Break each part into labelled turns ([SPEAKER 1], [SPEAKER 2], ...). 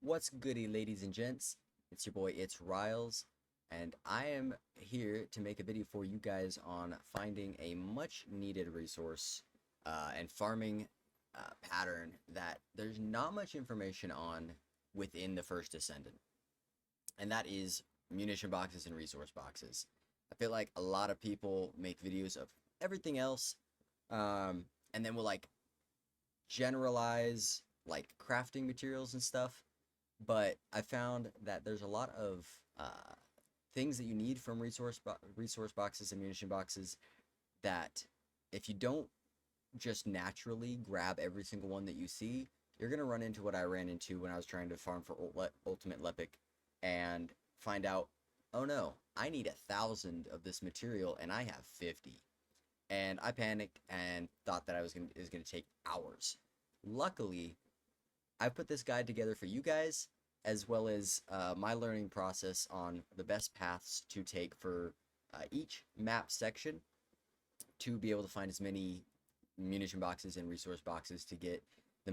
[SPEAKER 1] What's goody, ladies and gents? It's your boy, it's Riles, and I am here to make a video for you guys on finding a much needed resource and farming pattern that there's not much information on within the First Descendant, and that is munition boxes and resource boxes. I feel like a lot of people make videos of everything else, and then will like generalize like crafting materials and stuff. But I found that there's a lot of things that you need from resource boxes and munition boxes that if you don't just naturally grab every single one that you see, you're going to run into what I ran into when I was trying to farm for Ultimate Lepic and find out, oh no, I need 1,000 of this material and I have 50. And I panicked and thought that it was going to take hours. Luckily, I put this guide together for you guys, as well as my learning process on the best paths to take for each map section to be able to find as many munition boxes and resource boxes to get the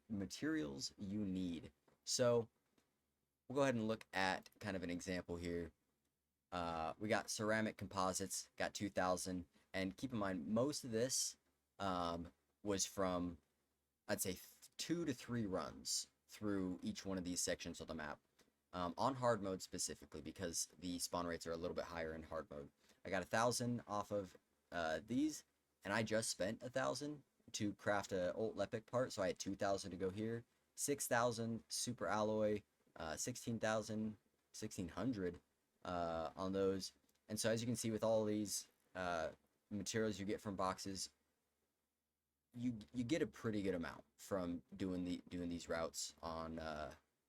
[SPEAKER 1] materials you need. So we'll go ahead and look at kind of an example here. We got ceramic composites, got 2,000, and keep in mind most of this was from, I'd say, 2 to 3 runs through each one of these sections of the map, on hard mode specifically, because the spawn rates are a little bit higher in hard mode. I got 1,000 off of these, and I just spent 1,000 to craft a old Lepic part, so I had 2,000 to go here, 6,000 super alloy, 16,000, 1,600 on those. And so as you can see with all these materials you get from boxes, you get a pretty good amount from doing these routes on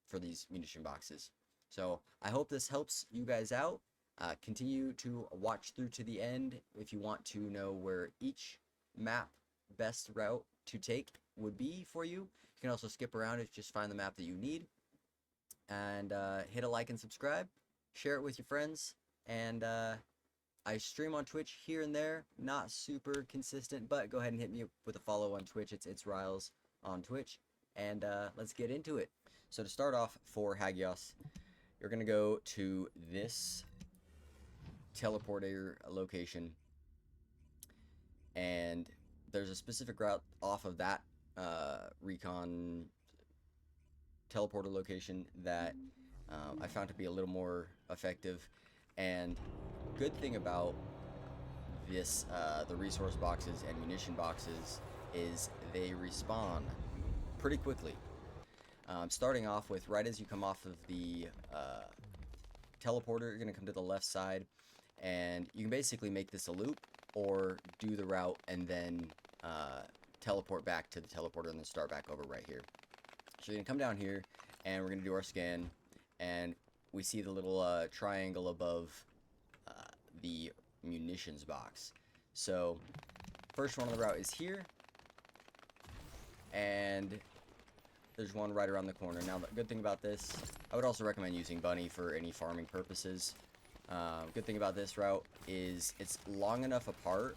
[SPEAKER 1] for these munition boxes. So I hope this helps you guys out. Continue to watch through to the end if you want to know where each map best route to take would be for you. You can also skip around it, just find the map that you need, and hit a like and subscribe, share it with your friends, and I stream on Twitch here and there, not super consistent, but go ahead and hit me with a follow on Twitch. It's Riles on Twitch, and let's get into it. So to start off for Hagios, you're gonna go to this teleporter location, and there's a specific route off of that recon teleporter location that I found to be a little more effective. And good thing about this, the resource boxes and munition boxes, is they respawn pretty quickly. Starting off with, right as you come off of the teleporter, you're going to come to the left side, and you can basically make this a loop or do the route and then teleport back to the teleporter and then start back over right here. So you're going to come down here, and we're going to do our scan, and we see the little triangle above the munitions box. So first one on the route is here, and there's one right around the corner. Now the good thing about this, I would also recommend using Bunny for any farming purposes. Good thing about this route is it's long enough apart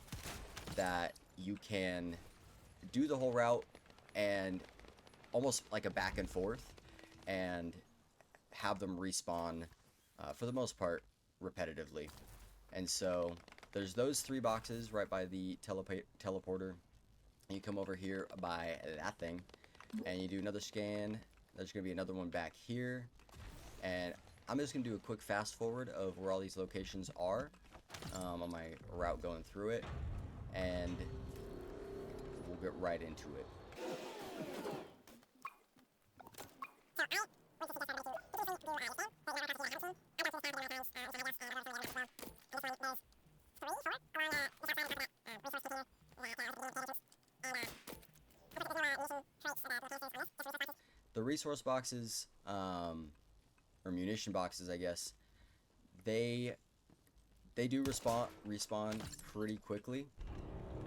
[SPEAKER 1] that you can do the whole route and almost like a back and forth, and have them respawn for the most part repetitively. And so there's those 3 boxes right by the teleporter. You come over here by that thing and you do another scan. There's gonna be another one back here, and I'm just gonna do a quick fast forward of where all these locations are on my route going through it, and we'll get right into it. The resource boxes, or munition boxes, I guess, they do respawn pretty quickly,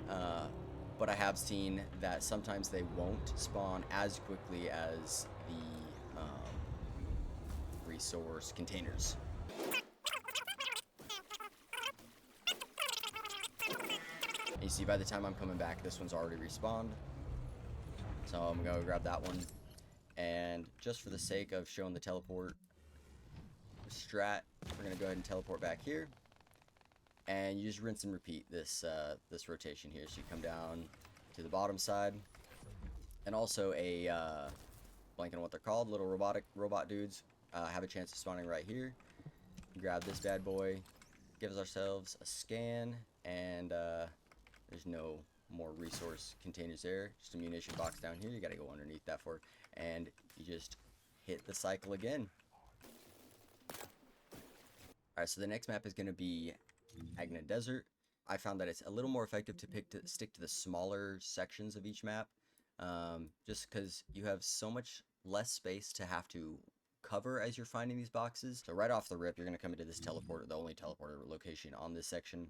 [SPEAKER 1] but I have seen that sometimes they won't spawn as quickly as the resource containers. And you see, by the time I'm coming back, this one's already respawned, so I'm gonna go grab that one. And just for the sake of showing the teleport strat, we're going to go ahead and teleport back here. And you just rinse and repeat this this rotation here. So you come down to the bottom side. And also a, blanking on what they're called, little robot dudes have a chance of spawning right here. Grab this bad boy, gives ourselves a scan, and there's no more resource containers there. Just a munition box down here. You got to go underneath that for, and you just hit the cycle again. Alright, so the next map is going to be Agna Desert. I found that it's a little more effective to stick to the smaller sections of each map, just because you have so much less space to have to cover as you're finding these boxes. So right off the rip, you're going to come into this teleporter, the only teleporter location on this section.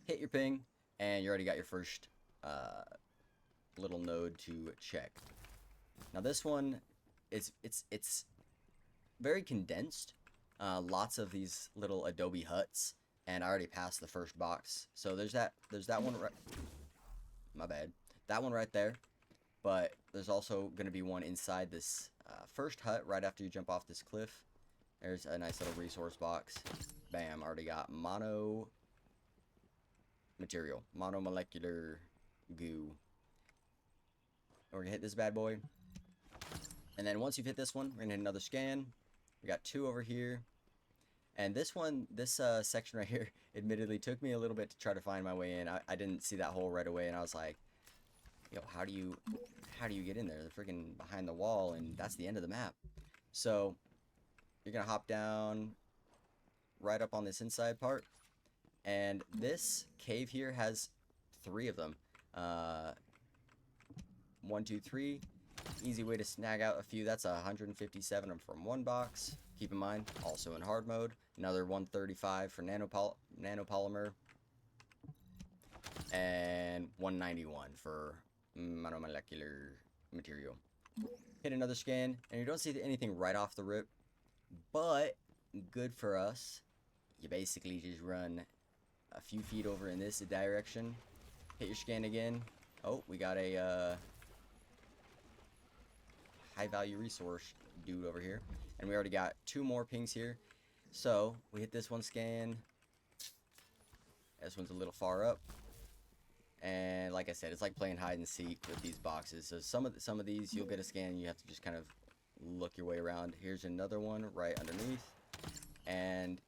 [SPEAKER 1] Hit your ping, and you already got your first little node to check. Now this one is it's very condensed. Lots of these little adobe huts, and I already passed the first box. So there's that one right. My bad. That one right there. But there's also going to be one inside this first hut right after you jump off this cliff. There's a nice little resource box. Bam, already got mono material, monomolecular goo. We're going to hit this bad boy. And then once you've hit this one, we're going to hit another scan. We got two over here. And this one, this section right here, admittedly took me a little bit to try to find my way in. I didn't see that hole right away, and I was like, yo, how do you get in there? They're freaking behind the wall, and that's the end of the map. So you're gonna hop down right up on this inside part, and this cave here has 3 of them. 1, 2, 3. Easy way to snag out a few. That's 157 from one box. Keep in mind, also in hard mode. Another 135 for nanopolymer, and 191 for monomolecular material. Hit another scan, and you don't see anything right off the rip, but good for us. You basically just run a few feet over in this direction, hit your scan again. Oh, we got a high value resource dude over here, and we already got 2 more pings here. So we hit this one scan. This one's a little far up. And like I said, it's like playing hide and seek with these boxes. So some of these you'll get a scan, and you have to just kind of look your way around. Here's another one right underneath. And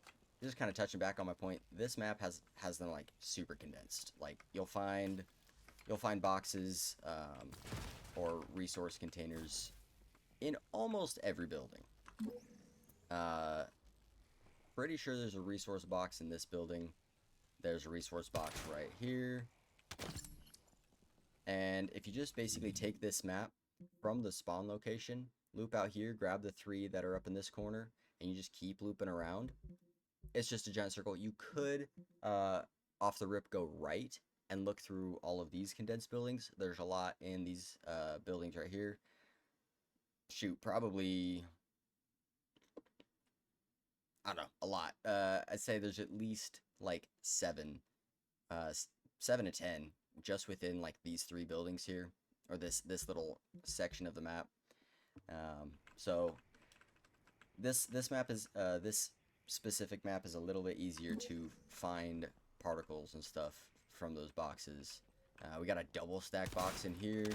[SPEAKER 1] just kind of touching back on my point, this map has them like super condensed. Like you'll find boxes or resource containers in almost every building. Pretty sure there's a resource box in this building. There's a resource box right here. And if you just basically take this map from the spawn location, loop out here, grab the 3 that are up in this corner, and you just keep looping around. It's just a giant circle. You could, off the rip, go right and look through all of these condensed buildings. There's a lot in these buildings right here. Shoot, probably, I don't know, a lot. I'd say there's at least like 7 to 10 just within like these 3 buildings here, or this little section of the map. So this map is this specific map is a little bit easier to find particles and stuff from those boxes. We got a double stack box in here.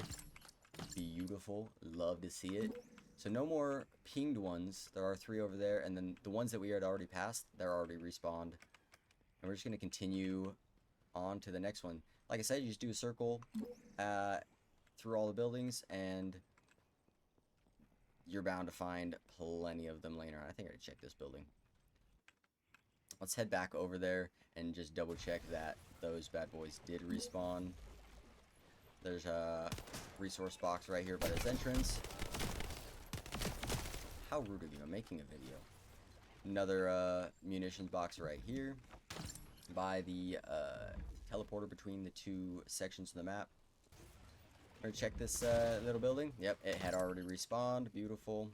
[SPEAKER 1] Beautiful, love to see it. So no more pinged ones. There are 3 over there, and then the ones that we had already passed, they're already respawned. And we're just going to continue on to the next one. Like I said, you just do a circle through all the buildings, and you're bound to find plenty of them laying around. I think I already checked this building. Let's head back over there and just double check that those bad boys did respawn. There's a resource box right here by this entrance. How rude of you, I'm making a video. Another munitions box right here by the teleporter between the 2 sections of the map. We're gonna check this little building. Yep, it had already respawned. Beautiful.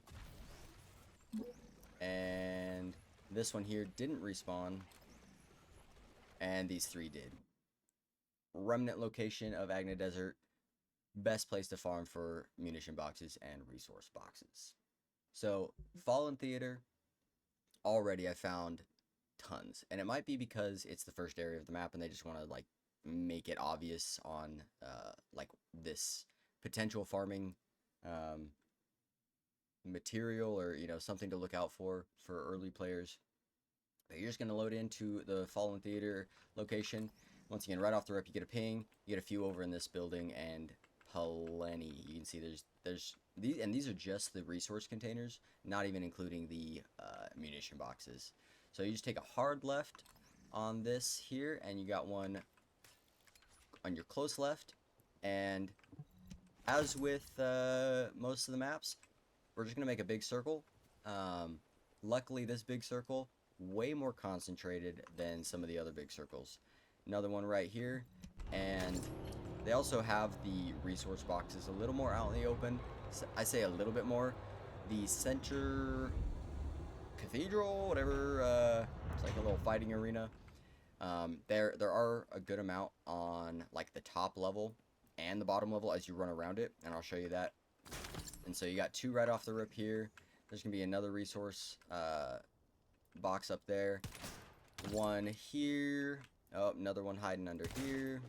[SPEAKER 1] And this one here didn't respawn, and these 3 did. Remnant location of Agna Desert. best place to farm for munition boxes and resource boxes. So Fallen Theater, already I found tons, and it might be because it's the first area of the map and they just want to like make it obvious on like this potential farming material, or you know, something to look out for early players. But you're just going to load into the Fallen Theater location. Once again, right off the rip, you get a ping, you get a few over in this building, and plenty. You can see there's these, and these are just the resource containers, not even including the munition boxes. So you just take a hard left on this here, and you got one on your close left. And as with most of the maps, we're just gonna make a big circle. Luckily, this big circle way more concentrated than some of the other big circles. Another one right here, and they also have the resource boxes a little more out in the open. I say a little bit more. The center cathedral, whatever, it's like a little fighting arena. There are a good amount on like the top level and the bottom level as you run around it, and I'll show you that. And so you got two right off the rip here. There's gonna be another resource box up there, one here. Oh, another one hiding under here.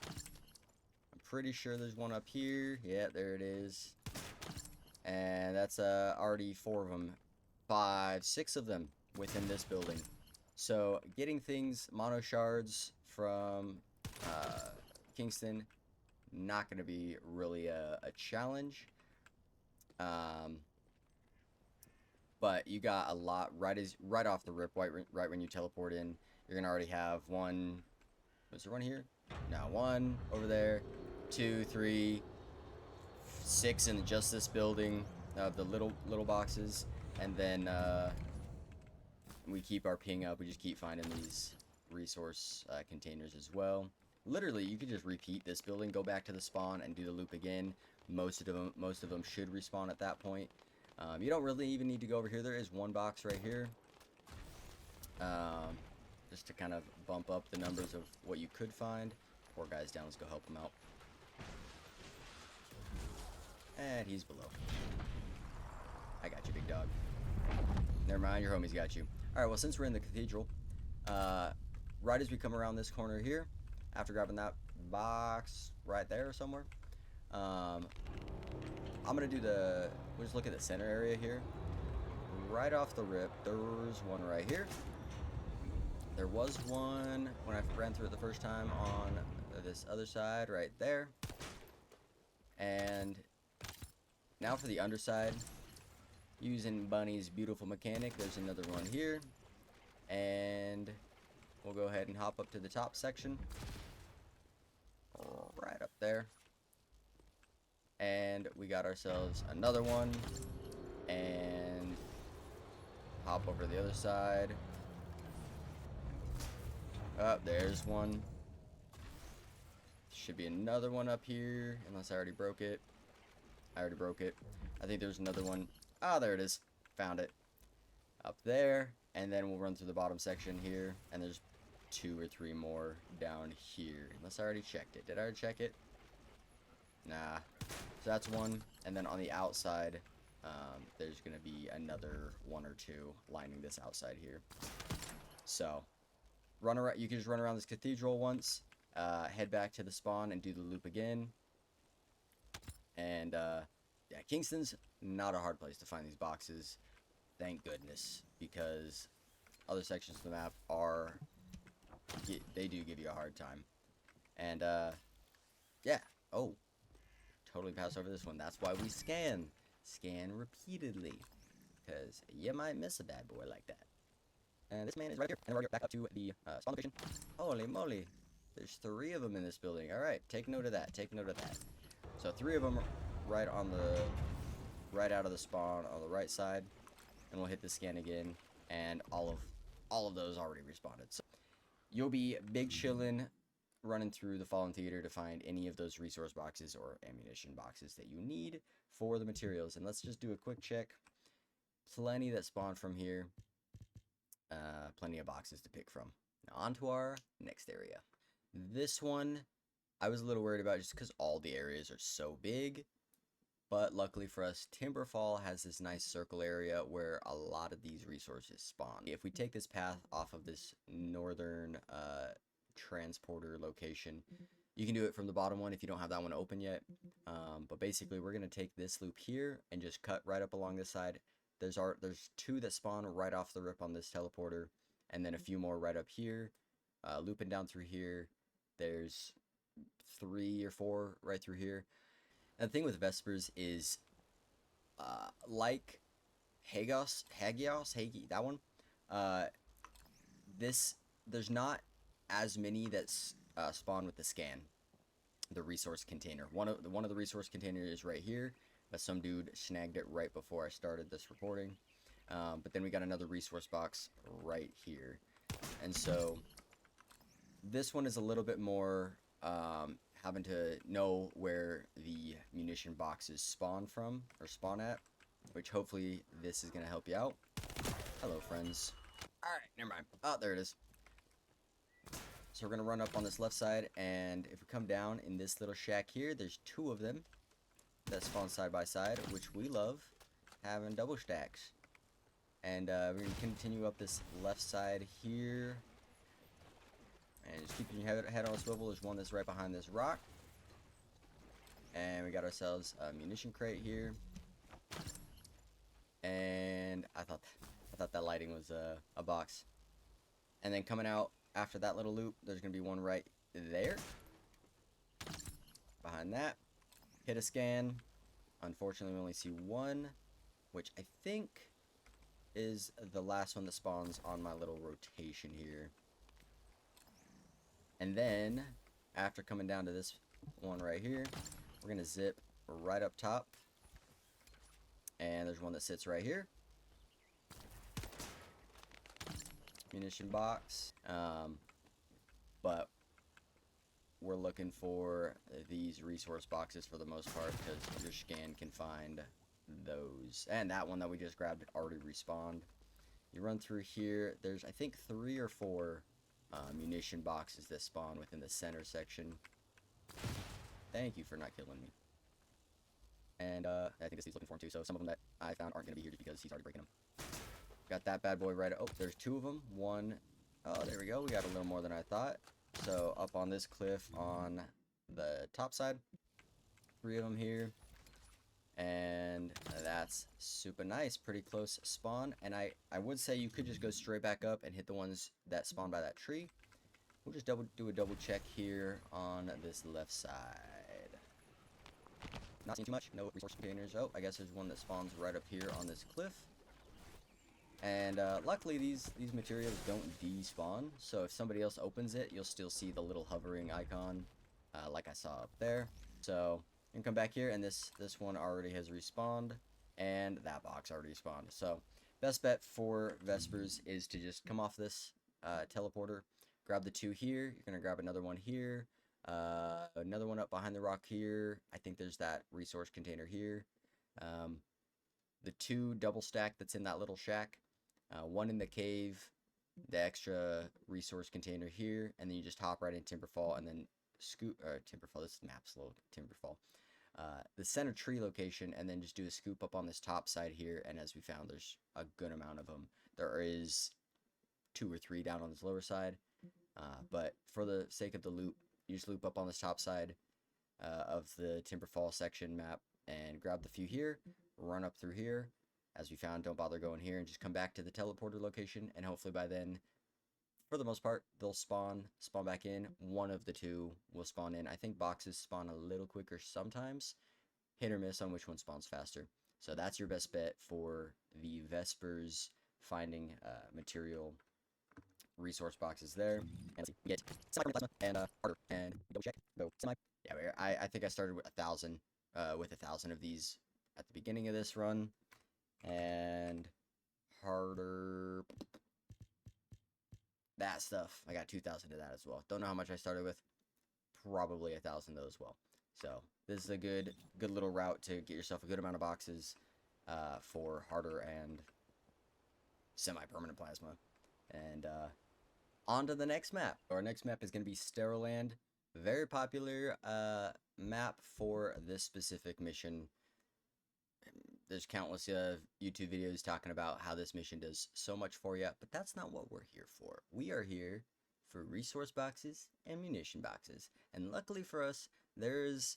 [SPEAKER 1] I'm pretty sure there's one up here. Yeah, there it is. And that's already 4 of them. 5, 6 of them within this building. So getting things, mono shards from Kingston, not going to be really a challenge. But you got a lot right off the rip, right when you teleport in. You're going to already have one. Was there one here? No, one over there. 2, 3, 6 in just this building of the little boxes. And then we keep our ping up. We just keep finding these resource containers as well. Literally, you could just repeat this building, go back to the spawn, and do the loop again. Most of them should respawn at that point. You don't really even need to go over here. There is one box right here, just to kind of bump up the numbers of what you could find. Poor guy's down. Let's go help him out. And he's below. I got you, big dog. Never mind, your homie's got you. Alright, well, since we're in the cathedral, right as we come around this corner here, after grabbing that box right there somewhere, I'm going to do we'll just look at the center area here. Right off the rip, there's one right here. There was one when I ran through it the first time on this other side right there. And now for the underside, using Bunny's beautiful mechanic, there's another one here. And we'll go ahead and hop up to the top section. Right up there. And we got ourselves another one. And hop over to the other side. Oh, there's one. Should be another one up here, unless I already broke it. I already broke it. I think there's another one. Ah, there it is. Found it. Up there. And then we'll run through the bottom section here. And there's 2 or 3 more down here. Unless I already checked it. Did I already check it? Nah. So that's one. And then on the outside, there's going to be another 1 or 2 lining this outside here. So, run around. You can just run around this cathedral once. Head back to the spawn and do the loop again. And, yeah, Kingston's not a hard place to find these boxes. Thank goodness. Because other sections of the map are... they do give you a hard time. And, yeah. Oh. Totally passed over this one. That's why we scan. Scan repeatedly. Because you might miss a bad boy like that. And this man is right here. And we're back up to the spawn location. Holy moly. There's 3 of them in this building. Alright, take note of that. Take note of that. So 3 of them right on the... right out of the spawn on the right side. And we'll hit the scan again. And all of those already responded. So you'll be big chillin', running through the Fallen Theater to find any of those resource boxes or ammunition boxes that you need for the materials. And let's just do a quick check. Plenty that spawn from here. Plenty of boxes to pick from. Now on to our next area. This one I was a little worried about just because all the areas are so big. But luckily for us, Timberfall has this nice circle area where a lot of these resources spawn. If we take this path off of this northern transporter location, you can do it from the bottom one if you don't have that one open yet. But basically, we're going to take this loop here and just cut right up along this side. There's 2 that spawn right off the rip on this teleporter, and then a few more right up here. Looping down through here, there's 3 or 4 right through here. And the thing with Vespers is, like Hagios, that one, there's not as many that spawn with the scan, the resource container. One of the resource containers is right here, but some dude snagged it right before I started this recording. But then we got another resource box right here, and so this one is a little bit more having to know where the munition boxes spawn from, or spawn at, which hopefully this is going to help you out. Hello, friends. Alright, never mind. Oh, there it is. So we're going to run up on this left side, and if we come down in this little shack here, there's 2 of them that spawn side by side, which we love, having double stacks. And we're going to continue up this left side here. And just keeping your head on a swivel. There's one that's right behind this rock. And we got ourselves a munition crate here. And I thought that lighting was a box. And then coming out after that little loop, there's going to be one right there. Behind that. Hit a scan. Unfortunately, we only see one, which I think is the last one that spawns on my little rotation here. And then, after coming down to this one right here, we're going to zip right up top. And there's one that sits right here. Munition box. But we're looking for these resource boxes for the most part, because your scan can find those. And that one that we just grabbed already respawned. You run through here. There's, I think, 3 or 4 munition boxes that spawn within the center section. Thank you for not killing me. And I think this he's looking for him too, so some of them that I found aren't going to be here just because he's already breaking them. Got that bad boy right. Oh, there's 2 of them. One. Oh, there we go. We got a little more than I thought. So up on this cliff on the top side. 3 of them here. And that's super nice. Pretty close spawn. And I would say you could just go straight back up and hit the ones that spawn by that tree. We'll just do a double check here on this left side. Not seeing too much. No resource containers. Oh, I guess there's one that spawns right up here on this cliff. And luckily these materials don't despawn. So if somebody else opens it, you'll still see the little hovering icon like I saw up there. So you can come back here, and this one already has respawned, and that box already spawned. So best bet for Vespers is to just come off this teleporter, grab the 2 here. You're gonna grab another one here, another one up behind the rock here. I think there's that resource container here. The 2 double stack that's in that little shack, 1 in the cave, the extra resource container here, and then you just hop right in Timberfall and then scoop, or Timberfall, this map's low, Timberfall. The center tree location, and then just do a scoop up on this top side here, and as we found, there's a good amount of them. There is 2 or 3 down on this lower side, but for the sake of the loop, you just loop up on this top side of the Timberfall section map, and grab the few here, run up through here. As we found, don't bother going here, and just come back to the teleporter location, and hopefully by then, for the most part, they'll spawn back in. One of the 2 will spawn in. I think boxes spawn a little quicker sometimes. Hit or miss on which one spawns faster. So that's your best bet for the Vespers finding material resource boxes there. And we get semi-plasma and harder, and double check. So semi. Yeah, I think I started with 1,000 of these at the beginning of this run, and harder. That stuff, I got 2,000 of that as well. Don't know how much I started with. Probably 1,000 though as well. So this is a good little route to get yourself a good amount of boxes for harder and semi-permanent plasma. And on to the next map. Our next map is going to be Sterile Land. very popular map for this specific mission. There's countless YouTube videos talking about how this mission does so much for you, but that's not what we're here for. We are here for resource boxes and munition boxes, and luckily for us, there's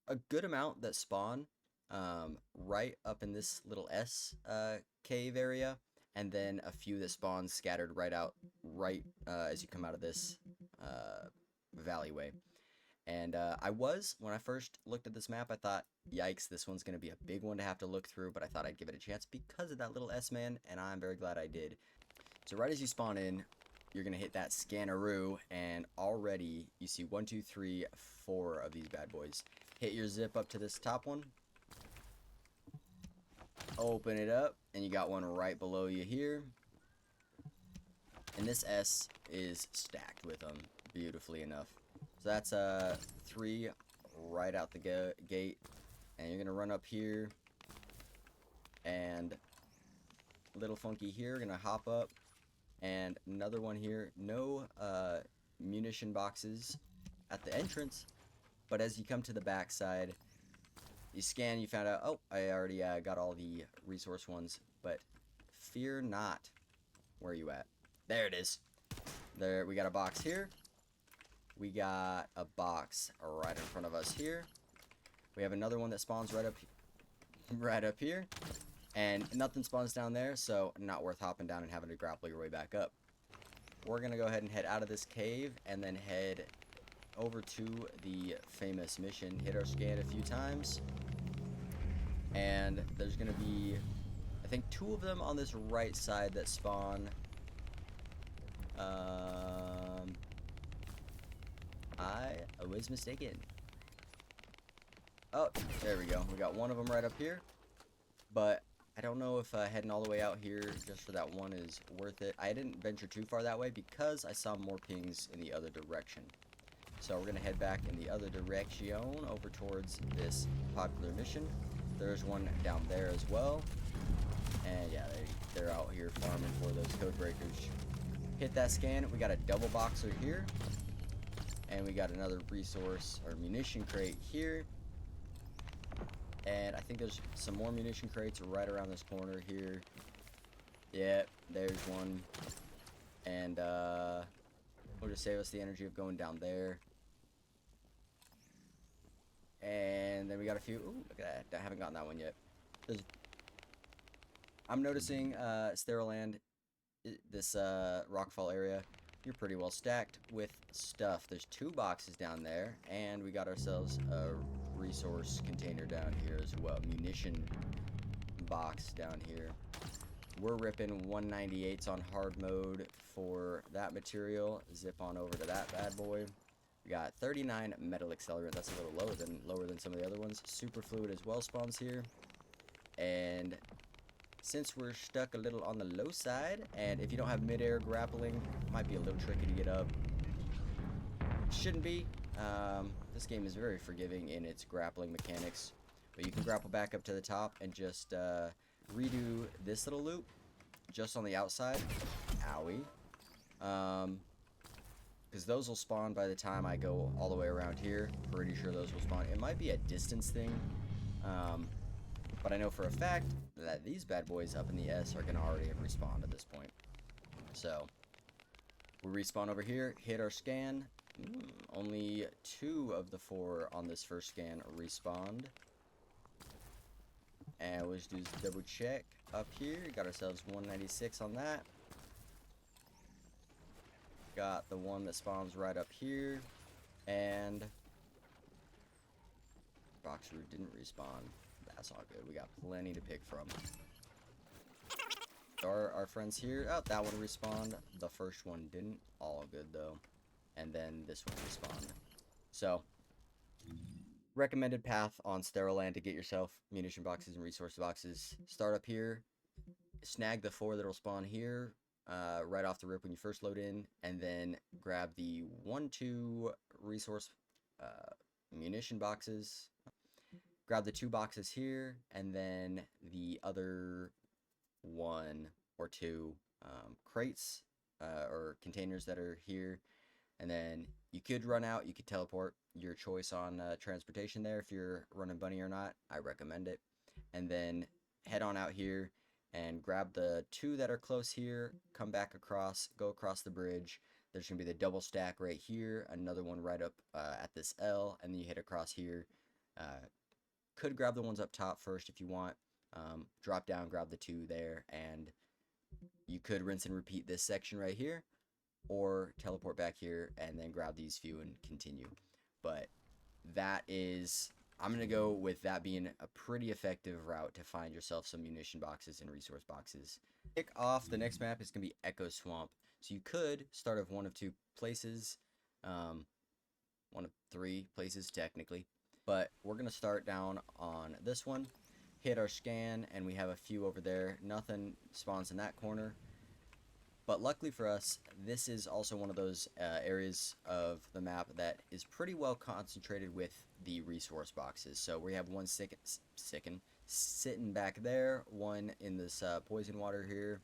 [SPEAKER 1] a good amount that spawn right up in this little S cave area, and then a few that spawn scattered right as you come out of this valleyway. And when I first looked at this map, I thought, yikes, this one's going to be a big one to have to look through, but I thought I'd give it a chance because of that little S-man, and I'm very glad I did. So right as you spawn in, you're going to hit that scanneroo, and already you see 1, 2, 3, 4 of these bad boys. Hit your zip up to this top one. Open it up, and you got one right below you here. And this S is stacked with them, beautifully enough. So that's 3 right out the gate, and you're gonna run up here, and little funky here, gonna hop up, and another one here. No munition boxes at the entrance, but as you come to the back side, you scan, you found out, oh, I already got all the resource ones, but fear not. Where are you at? There it is. There, we got a box here. We got a box right in front of us here. We have another one that spawns right up here. And nothing spawns down there, so not worth hopping down and having to grapple your way back up. We're going to go ahead and head out of this cave and then head over to the famous mission. Hit our scan a few times. And there's going to be, I think, 2 of them on this right side that spawn. I was mistaken. Oh, there we go. We got one of them right up here. But I don't know if heading all the way out here just for that one is worth it. I didn't venture too far that way because I saw more pings in the other direction. So we're going to head back in the other direction over towards this popular mission. There's one down there as well. And yeah, they're out here farming for those code breakers. Hit that scan. We got a double boxer here. And we got another resource or munition crate here. And I think there's some more munition crates right around this corner here. Yep, there's one. And we'll just save us the energy of going down there. And then we got a few. Ooh, look at that. I haven't gotten that one yet. I'm noticing Sterile Land, this rockfall area, you're pretty well stacked with stuff. There's 2 boxes down there, and we got ourselves a resource container down here as well. Munition box down here. We're ripping 198s on hard mode for that material. Zip on over to that bad boy. We got 39 metal accelerant. That's a little lower than some of the other ones. Super fluid as well spawns here. And since we're stuck a little on the low side, and if you don't have mid-air grappling, it might be a little tricky to get up. Shouldn't be. This game is very forgiving in its grappling mechanics, but you can grapple back up to the top and just redo this little loop just on the outside. Owie. Because those will spawn by the time I go all the way around here. Pretty sure those will spawn. It might be a distance thing, but I know for a fact that these bad boys up in the S are going to already have respawned at this point. So, we respawn over here, hit our scan. Only 2 of the 4 on this first scan respawned. And we'll just do this double check up here. Got ourselves 196 on that. Got the one that spawns right up here. And Boxer didn't respawn. That's all good. We got plenty to pick from. Our friends here. Oh, that one respawned. The first one didn't. All good though. And then this one respawned. So, recommended path on Sterile Land to get yourself munition boxes and resource boxes. Start up here. Snag the 4 that'll spawn here. Right off the rip when you first load in, and then grab the 1, 2 resource munition boxes. Grab the 2 boxes here, and then the other 1 or 2 crates or containers that are here, and then You could run out, you could teleport, your choice on transportation there if you're running bunny or not. I recommend it. And then head on out here and grab the 2 that are close here, come back across, go across the bridge. There's going to be the double stack right here, another one right up at this L, and then you hit across here. Could grab the ones up top first if you want. Drop down, grab the 2 there, and you could rinse and repeat this section right here, or teleport back here and then grab these few and continue. But that is, I'm going to go with that being a pretty effective route to find yourself some munition boxes and resource boxes. Kick off, the next map is going to be Echo Swamp. So you could start of one of 2 places, one of 3 places technically. But we're going to start down on this one, hit our scan, and we have a few over there. Nothing spawns in that corner. But luckily for us, this is also one of those areas of the map that is pretty well concentrated with the resource boxes. So we have one sitting back there, one in this poison water here.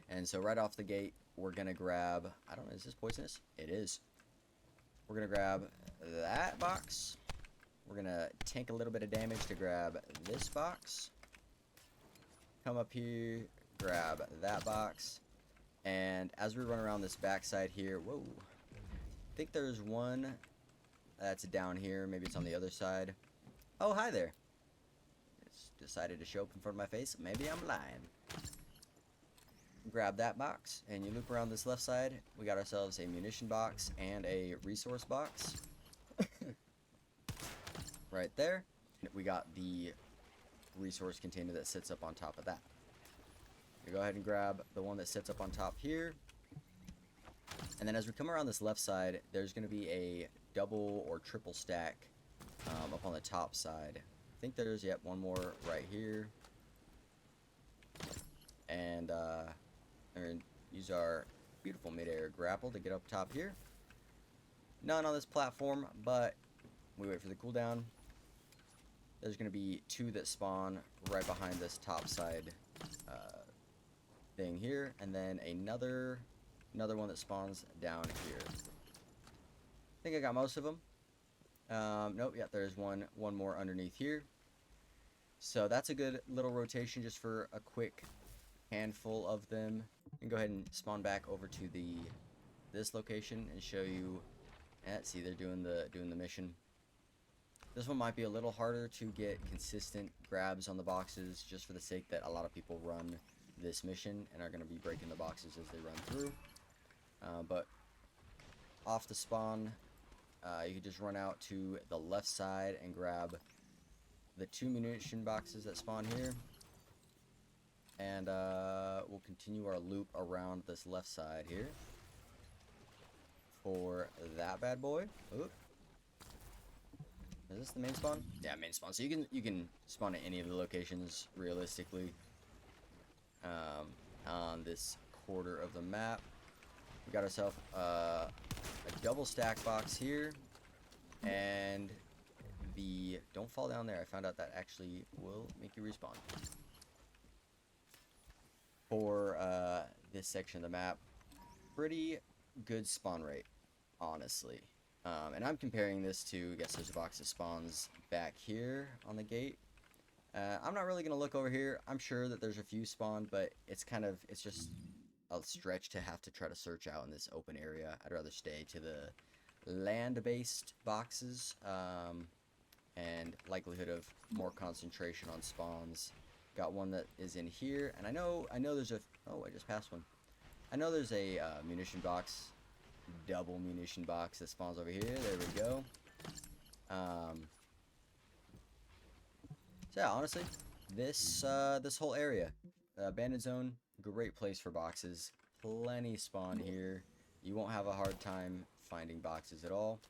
[SPEAKER 1] And so right off the gate, we're going to grab, I don't know, is this poisonous? It is. We're going to grab that box. We're going to tank a little bit of damage to grab this box. Come up here, grab that box. And as we run around this backside here, whoa, I think there's one that's down here. Maybe it's on the other side. Oh, hi there. It's decided to show up in front of my face. Maybe I'm lying. Grab that box, and you loop around this left side. We got ourselves a munition box and a resource box. Right there. We got the resource container that sits up on top of that. You go ahead and grab the one that sits up on top here. And then as we come around this left side, there's going to be a double or triple stack up on the top side. I think there's, yep, one more right here. And we're going to use our beautiful mid-air grapple to get up top here. None on this platform, but we wait for the cooldown. There's going to be 2 that spawn right behind this top side thing here, and then another one that spawns down here. I think I got most of them. Nope, yeah, there's one more underneath here. So that's a good little rotation just for a quick handful of them. And go ahead and spawn back over to this location and show you. See, they're doing the mission. This one might be a little harder to get consistent grabs on the boxes, just for the sake that a lot of people run this mission and are going to be breaking the boxes as they run through. But off the spawn, you can just run out to the left side and grab the 2 munition boxes that spawn here. And we'll continue our loop around this left side here for that bad boy. Oop. Is this the main spawn? Yeah, main spawn. So you can spawn at any of the locations realistically on this quarter of the map. We got ourselves a double stack box here, and don't fall down there. I found out that actually will make you respawn. For this section of the map, pretty good spawn rate, honestly. And I'm comparing this to, I guess there's a box that spawns back here on the gate. I'm not really going to look over here. I'm sure that there's a few spawned, but it's just a stretch to have to try to search out in this open area. I'd rather stay to the land-based boxes, and likelihood of more concentration on spawns. Got one that is in here, and I know there's oh, I just passed one. I know there's a munition box, double munition box that spawns over here. There we go. So yeah, honestly, this whole area, abandoned zone, great place for boxes. Plenty spawn here. You won't have a hard time finding boxes at all.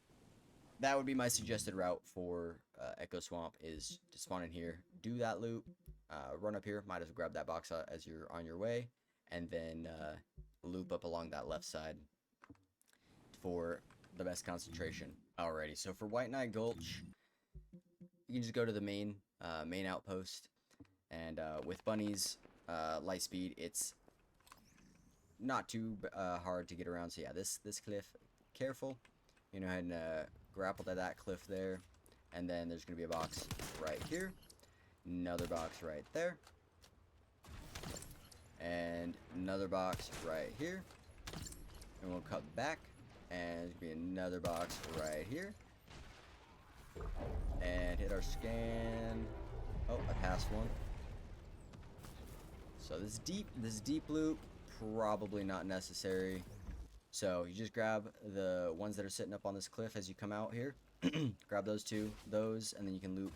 [SPEAKER 1] That would be my suggested route for Echo Swamp, is to spawn in here, do that loop, run up here, might as well grab that box as you're on your way, and then loop up along that left side for the best concentration. Alrighty, so for White Knight Gulch, you can just go to the main outpost, and with bunnies, light speed, it's not too hard to get around. So yeah, this cliff, careful. You know, and grapple to that cliff there, and then there's going to be a box right here, another box right there, and another box right here, and we'll cut back, and there's going to be another box right here, and hit our scan. Oh, I passed one. So this deep loop, probably not necessary. So you just grab the ones that are sitting up on this cliff as you come out here. Grab those two, and then you can loop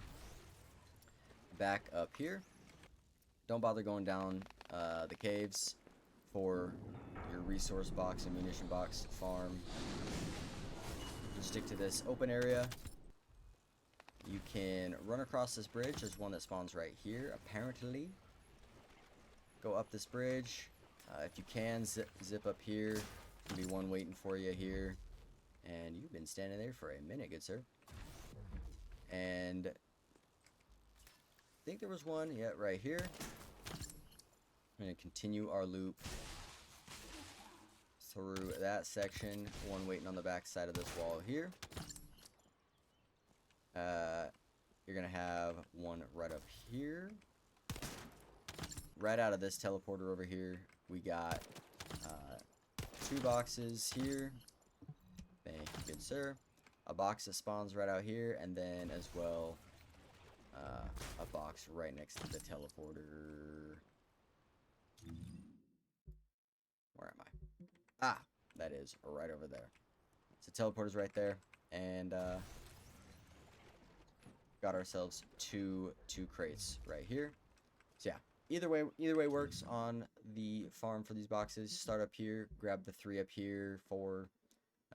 [SPEAKER 1] back up here. Don't bother going down the caves for your resource box and munition box farm. Just stick to this open area. You can run across this bridge. There's one that spawns right here, apparently. Go up this bridge. If you can, zip up here. There'll be one waiting for you here. And you've been standing there for a minute, good sir. And I think there was one, yeah, right here. I'm going to continue our loop through that section. One waiting on the back side of this wall here. You're going to have one right up here. Right out of this teleporter over here, we got 2 boxes here. Thank you, good sir. A box that spawns right out here, and then as well a box right next to the teleporter. Where am I? Ah, that is right over there. So teleporter's right there, and got ourselves two crates right here. So yeah. Either way works on the farm for these boxes. Start up here, grab the 3 up here, 4.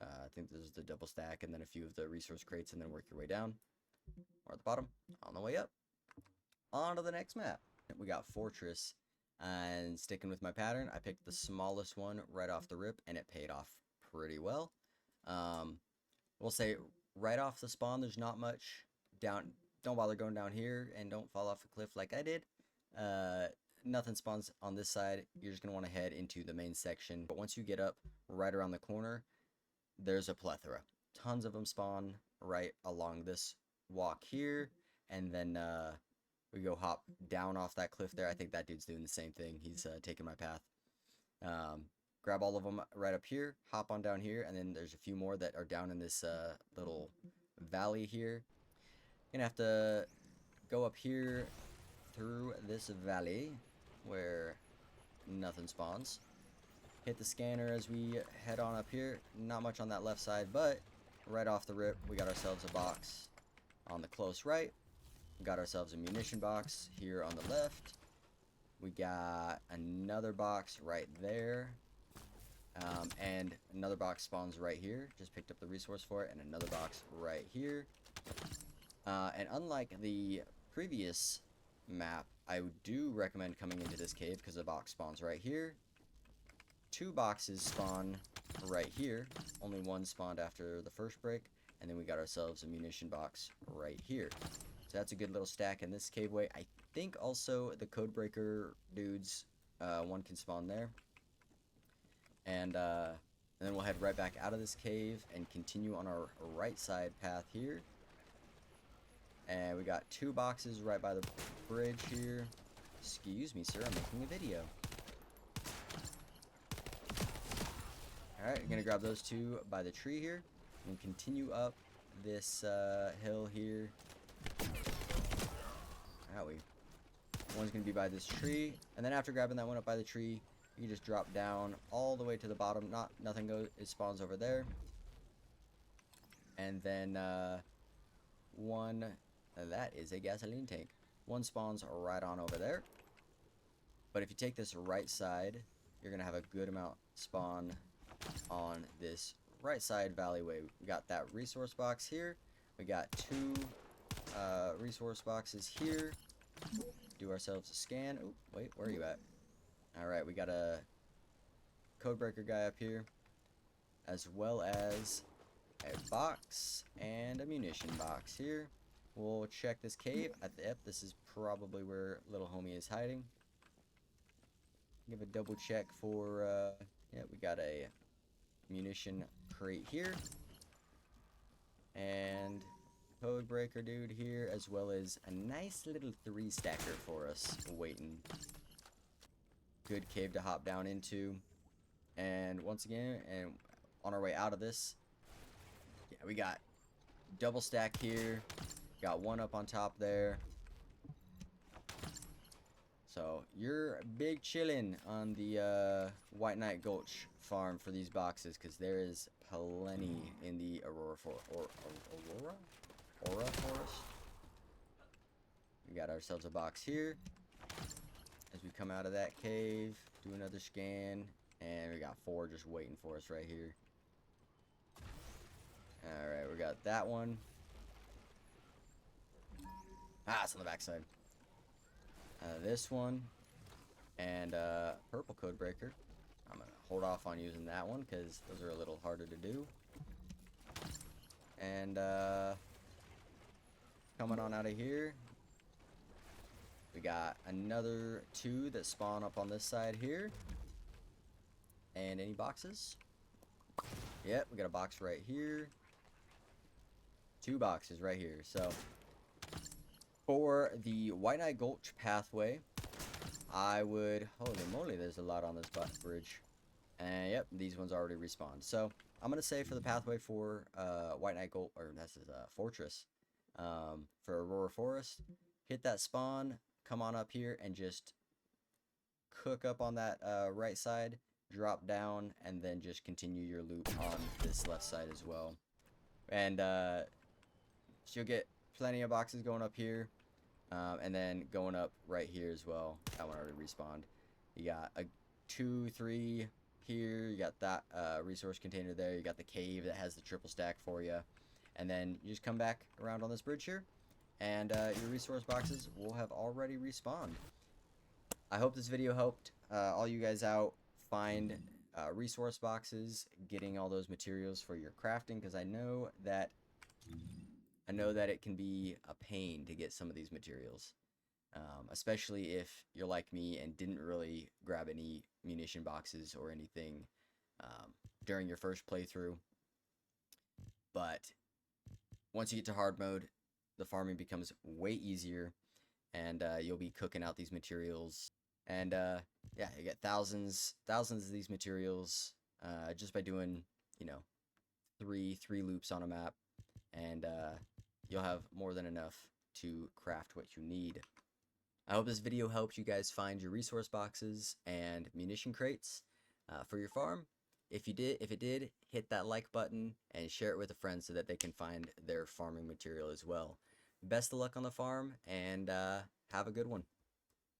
[SPEAKER 1] I think this is the double stack, and then a few of the resource crates, and then work your way down. Or at the bottom, on the way up. On to the next map. We got Fortress, and sticking with my pattern, I picked the smallest one right off the rip, and it paid off pretty well. We'll say right off the spawn, there's not much down. Don't bother going down here, and don't fall off a cliff like I did. Nothing spawns on this side. You're just going to want to head into the main section. But once you get up right around the corner, there's a plethora. Tons of them spawn right along this walk here. And then we go hop down off that cliff there. I think that dude's doing the same thing. He's taking my path. Grab all of them right up here. Hop on down here. And then there's a few more that are down in this little valley here. You're going to have to go up here through this valley where nothing spawns. Hit the scanner as we head on up here. Not much on that left side, but right off the rip, we got ourselves a box on the close right. We got ourselves a munition box here on the left. We got another box right there. And another box spawns right here. Just picked up the resource for it. And another box right here. And unlike the previous map, I do recommend coming into this cave because the box spawns right here. 2 boxes spawn right here. Only one spawned after the first break. And then we got ourselves a munition box right here. So that's a good little stack in this caveway. I think also the codebreaker dudes, one can spawn there. And then we'll head right back out of this cave and continue on our right side path here. And we got 2 boxes right by the bridge here. Excuse me, sir, I'm making a video. Alright, you're going to grab those 2 by the tree here. And continue up this hill here. Alright, one's going to be by this tree. And then after grabbing that one up by the tree, you just drop down all the way to the bottom. Nothing goes, it spawns over there. And then one... that is a gasoline tank. One spawns right on over there. But if you take this right side, you're going to have a good amount spawn on this right side valleyway. We got that resource box here. We got 2 resource boxes here. Do ourselves a scan. Oh, wait, where are you at? Alright, we got a codebreaker guy up here. As well as a box and a munition box here. We'll check this cave. Yep, this is probably where little homie is hiding. Give a double check for, yeah, we got a munition crate here. And code breaker dude here, as well as a nice little 3-stacker for us waiting. Good cave to hop down into. And once again, and on our way out of this, yeah, we got double stack here. Got one up on top there. So you're big chillin' on the White Knight Gulch farm for these boxes, because there is plenty in the Aura Forest. We got ourselves a box here. As we come out of that cave, do another scan, and we got 4 just waiting for us right here. Alright, we got that one. Ah, it's on the backside. This one. And purple code breaker. I'm going to hold off on using that one because those are a little harder to do. And coming on out of here, we got another 2 that spawn up on this side here. And any boxes? Yep, we got a box right here. 2 boxes right here. So for the White Knight Gulch pathway, I would, holy moly, there's a lot on this bridge. And yep, these ones already respawned. So I'm gonna say for the pathway for White Knight Gulch, or that's a fortress, for Aurora Forest, hit that spawn, come on up here and just cook up on that right side, drop down, and then just continue your loop on this left side as well. And so you'll get plenty of boxes going up here, and then going up right here as well. That one already respawned. You got a 2, 3 here. You got that resource container there. You got the cave that has the triple stack for you. And then you just come back around on this bridge here, and your resource boxes will have already respawned. I hope this video helped all you guys out find resource boxes, getting all those materials for your crafting, because I know that it can be a pain to get some of these materials, especially if you're like me and didn't really grab any munition boxes or anything during your first playthrough. But once you get to hard mode, the farming becomes way easier, and you'll be cooking out these materials. And yeah, you get thousands of these materials just by doing, you know, three loops on a map, and you'll have more than enough to craft what you need. I hope this video helped you guys find your resource boxes and munition crates for your farm. If it did, hit that like button and share it with a friend so that they can find their farming material as well. Best of luck on the farm, and have a good one.